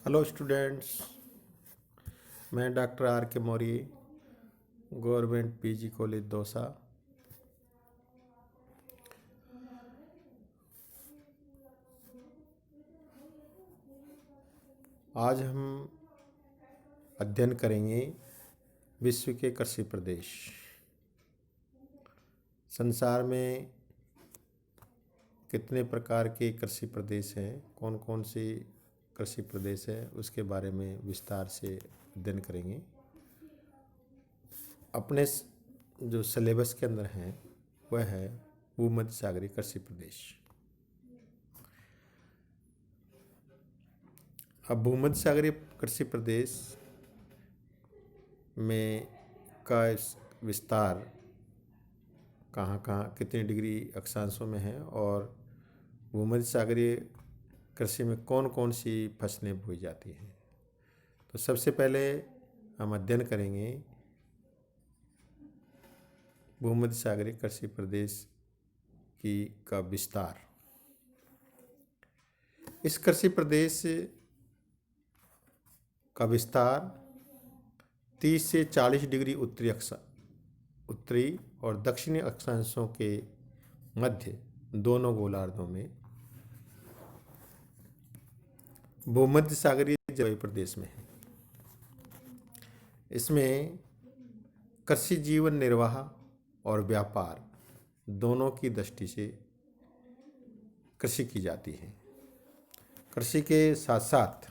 Hello students. मैं doctor R के Maurya, government PG college Dausa. आज हम अध्ययन करेंगे विश्व के कृषि प्रदेश। संसार में कितने प्रकार के कृषि प्रदेश हैं, कौन कौन से कृषि प्रदेश है, उसके बारे में विस्तार से अध्ययन करेंगे। अपने जो सिलेबस के अंदर हैं वह है भूमध्य सागरीय कृषि प्रदेश। अब भूमध्य सागरीय कृषि प्रदेश में का विस्तार कहाँ कहाँ कितने डिग्री अक्षांशों में है और भूमध्य सागरीय कृषि में कौन कौन सी फसलें बोई जाती हैं। तो सबसे पहले हम अध्ययन करेंगे भूमध्य सागरीय कृषि प्रदेश का विस्तार। इस कृषि प्रदेश का विस्तार 30 से 40 डिग्री उत्तरी और दक्षिणी अक्षांशों के मध्य दोनों गोलार्धों में भूमध्य सागरीय जलवायु प्रदेश में है। इसमें कृषि जीवन निर्वाह और व्यापार दोनों की दृष्टि से कृषि की जाती है। कृषि के साथ साथ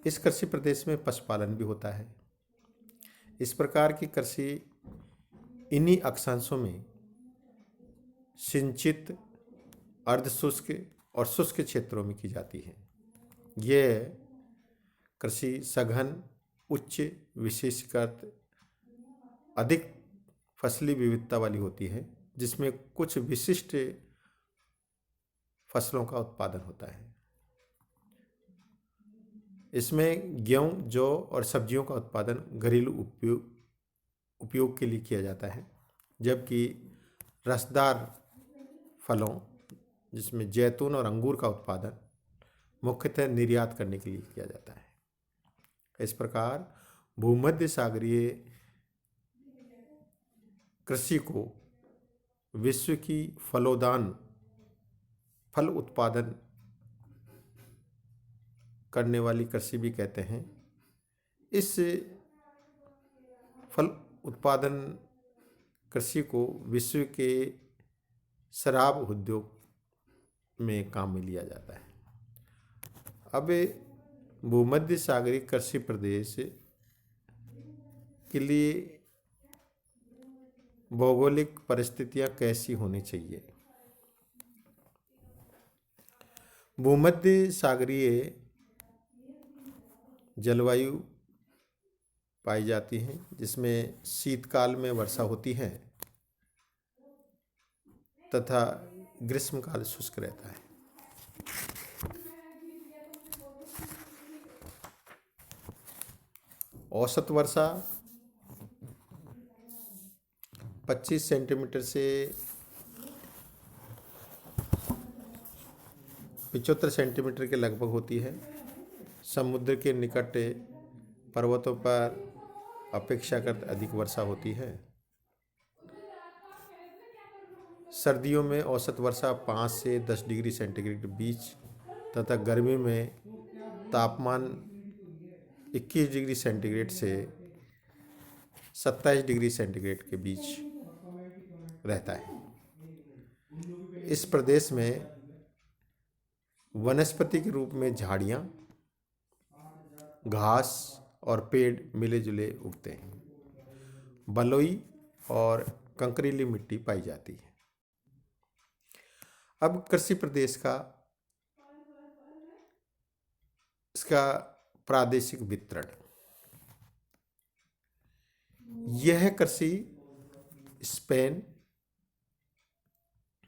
इस कृषि प्रदेश में पशुपालन भी होता है। इस प्रकार की कृषि इन्हीं अक्षांशों में सिंचित, अर्धशुष्क और शुष्क क्षेत्रों में की जाती है। यह कृषि सघन, उच्च विशेषकर अधिक फसली विविधता वाली होती है, जिसमें कुछ विशिष्ट फसलों का उत्पादन होता है। इसमें गेहूं, जौ और सब्जियों का उत्पादन घरेलू उपयोग के लिए किया जाता है, जबकि रसदार फलों जिसमें जैतून और अंगूर का उत्पादन मुख्यतः निर्यात करने के लिए किया जाता है। इस प्रकार भूमध्य सागरीय कृषि को विश्व की फल उत्पादन करने वाली कृषि भी कहते हैं। इस फल उत्पादन कृषि को विश्व के शराब उद्योग में काम में लिया जाता है। अब भूमध्य सागरीय कृषि प्रदेश के लिए भौगोलिक परिस्थितियां कैसी होनी चाहिए। भूमध्य सागरीय जलवायु पाई जाती है, जिसमें शीतकाल में वर्षा होती है तथा ग्रीष्मकाल शुष्क रहता है। औसत वर्षा 25 सेंटीमीटर से 75 सेंटीमीटर के लगभग होती है। समुद्र के निकट पर्वतों पर अपेक्षाकृत अधिक वर्षा होती है। सर्दियों में औसत वर्षा 5 से 10 डिग्री सेंटीग्रेड के बीच तथा गर्मी में तापमान 21 डिग्री सेंटीग्रेड से 27 डिग्री सेंटीग्रेड के बीच रहता है। इस प्रदेश में वनस्पति के रूप में झाड़ियाँ, घास और पेड़ मिले जुले उगते हैं। बलुई और कंकरीली मिट्टी पाई जाती है। अब कृषि प्रदेश का इसका प्रादेशिक वितरण। यह कृषि स्पेन,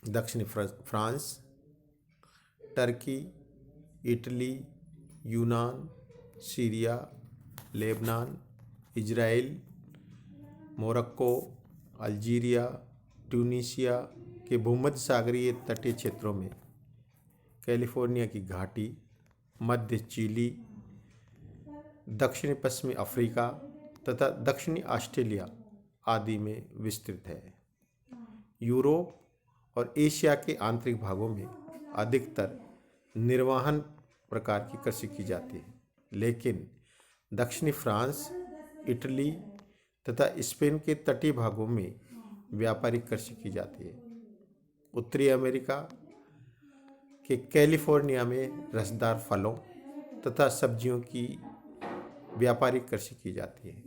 दक्षिणी फ्रांस, टर्की, इटली, यूनान, Syria, Lebanon, Israel, Morocco, Algeria, Tunisia के भूमध्य सागरीय तटीय क्षेत्रों में, कैलिफोर्निया की घाटी, मध्य चिली, दक्षिणी पश्चिमी अफ्रीका तथा दक्षिणी ऑस्ट्रेलिया आदि में विस्तृत है। यूरोप और एशिया के आंतरिक भागों में अधिकतर निर्वहन प्रकार की कृषि की जाती है, लेकिन दक्षिणी फ्रांस, इटली तथा स्पेन के तटीय भागों में व्यापारिक कृषि की जाती है। उत्तरी अमेरिका के कैलिफोर्निया में रसदार फलों तथा सब्जियों की व्यापारिक कृषि की जाती है।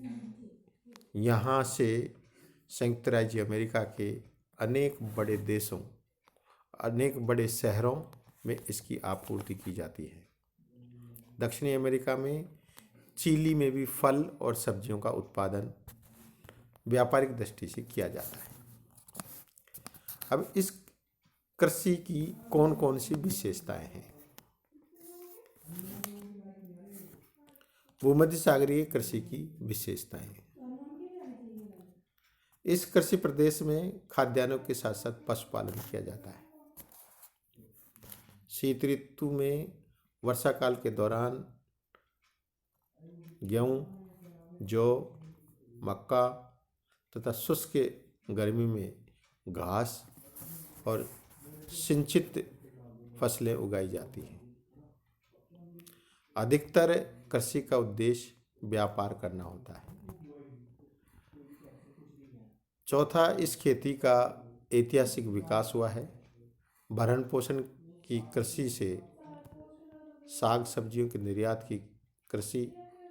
यहाँ से संयुक्त राज्य अमेरिका के अनेक बड़े शहरों में इसकी आपूर्ति की जाती है। दक्षिणी अमेरिका में चिली में भी फल और सब्जियों का उत्पादन व्यापारिक दृष्टि से किया जाता है। अब इस कृषि की कौन कौन सी विशेषताएं हैं? भूमध्य सागरीय कृषि की विशेषताएं। इस कृषि प्रदेश में खाद्यान्नों के साथ साथ पशुपालन किया जाता है। शीत ऋतु में वर्षा काल के दौरान गेहूं, जौ, मक्का तथा शुष्क गर्मी में घास और सिंचित फसलें उगाई जाती हैं। अधिकतर कृषि का उद्देश्य व्यापार करना होता है। चौथा, इस खेती का ऐतिहासिक विकास हुआ है। भरण पोषण की कृषि से साग सब्जियों के निर्यात की कृषि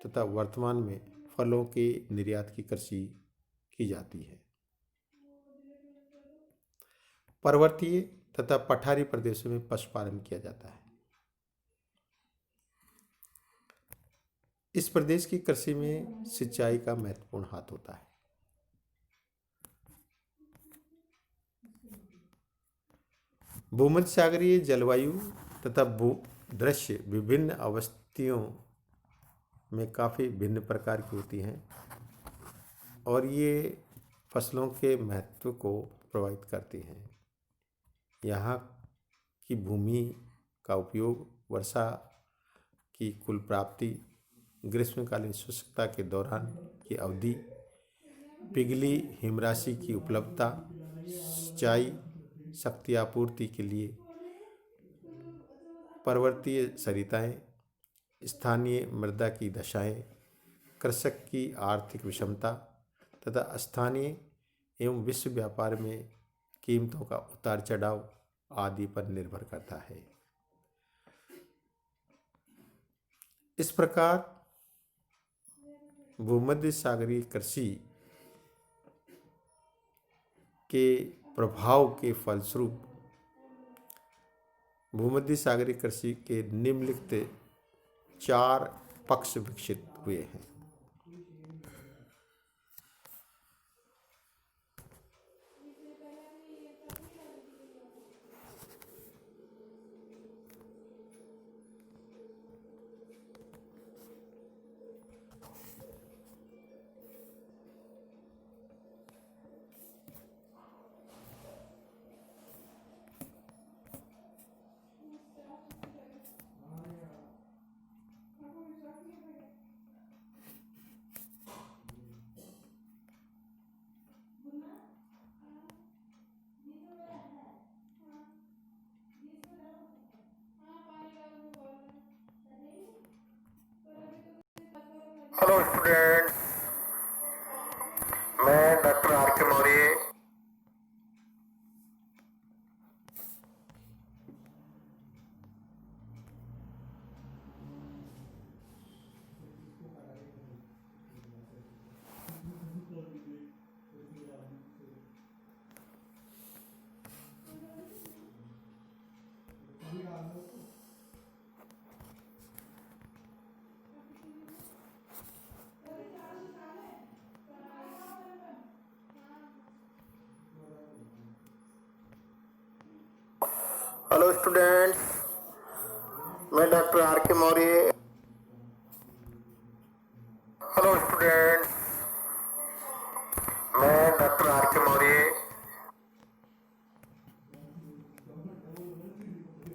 तथा वर्तमान में फलों के निर्यात की कृषि की जाती है। पर्वतीय तथा पठारी प्रदेशों में पशुपालन किया जाता है। इस प्रदेश की कृषि में सिंचाई का महत्वपूर्ण हाथ होता है। भूमध्य सागरीय जलवायु तथा भूदृश्य विभिन्न अवस्थियों में काफ़ी भिन्न प्रकार की होती हैं और ये फसलों के महत्व को प्रभावित करती हैं। यहाँ की भूमि का उपयोग वर्षा की कुल प्राप्ति, ग्रीष्मकालीन शुष्कता के दौरान की अवधि, पिघली हिमराशि की उपलब्धता, सिंचाई शक्ति आपूर्ति के लिए पर्वतीय सरिताएं, स्थानीय मृदा की दशाएं, कृषक की आर्थिक विषमता तथा स्थानीय एवं विश्व व्यापार में कीमतों का उतार चढ़ाव आदि पर निर्भर करता है। इस प्रकार भूमध्य सागरीय कृषि के प्रभाव के फलस्वरूप भूमध्य सागरीय कृषि के निम्नलिखित 4 पक्ष विकसित हुए हैं। हेलो स्टूडेंट, मैं डॉक्टर आर के मौर्य हेलो स्टूडेंट्स, मैं डॉक्टर आर के मौर्य हेलो स्टूडेंट्स, मैं डॉक्टर आर के मौर्य